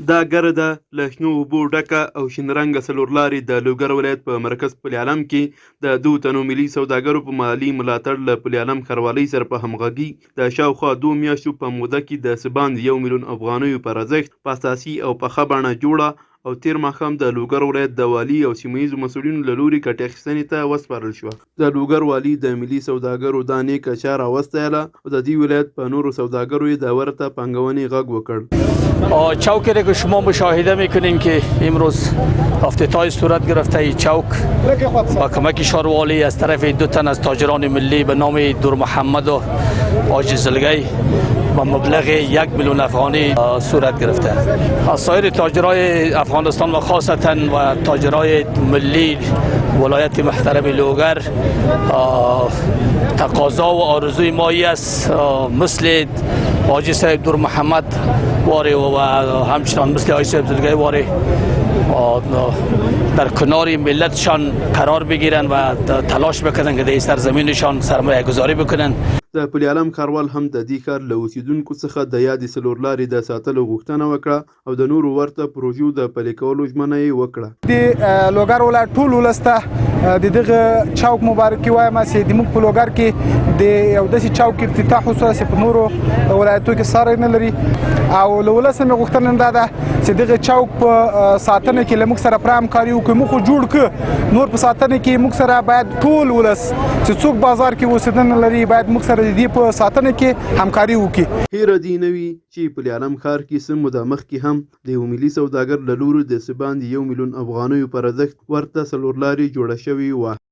دا ګره ده له شنو اوبو ډکه او شین رنګه څلورلارې د لوګر ولایت په مرکز پل عالم کې د 2 تنو ملي سوداګرو په مالي ملاتړ له پل عالم ښاروالۍ سره په همغږي د شاوخوا 2 میاشتو په موده کې د څه باندې 1 میلیون افغانیو په ارزښت په اساسي او پخه بڼه جوړه او تیر ماښام د لوګر ولایت د والي او سیمه ییزو مسؤلینو له لوري ګټې اخیستنې ته وسپارل شوه. د لوګر والي د ملي سوداګرو دا نیکه چاره وستایله او د دې ولایت په نورو سوداګرو یې د ورته پانګونې غږ وکړ. چوکی را که شما مشاهده میکنین که امروز افتتاح صورت گرفته ای چوک با کمک شاروالی از طرف 2 تن از تاجران ملی به نام دور محمد و آج زلگی با مبلغ 1 میلیون افغانی صورت گرفته. از سایر تاجرای افغانستان و خاصتا و تاجرای ملی ولایت محترم لوگر تقاضا و آرزوی مایی است مثل حاجی صاحب دور محمد واره و همچنان مثل حاجی صاحب زلگی واره در کنار ملتشان قرار بگیرن و تلاش بکنن که در سرزمینشان سرمایه گذاری بکنن. د پل عالم ښاروال هم د دې کار له اوسیدونکو څخه د یادې څلورلارې د ساتلو غوښتنه وکړه او د نورو ورته پروژو د پلي کولو ژمنه یې وکړه. د لوګر ولایت ټول ولس ته د دغه چوک مبارکي وایم چې د موږ په لوګر کې د یو داسې چوک افتتاح وشو چې په نورو ولایتو کې ساری نه لري او له ولس مې غوښتنه دا ده چې دغه چوک په ساتنه کې له موږ سره پوره همکاري وکړي. موږ خو جوړ کړ نور په ساتنه کې موږ سره باید ټول ولس چې څوک بازار کې اوسېدنه لري باید موږ سره د دې په ساتنه کې همکاري وکړي. هیره دې نه وي چې پل عالم ښار کې څه موده مخکې هم د یو ملي سوداګر له لوري د څه باندې 1 میلیون افغانیو په ارزښت ورته څلورلارې جوړه شوې وه.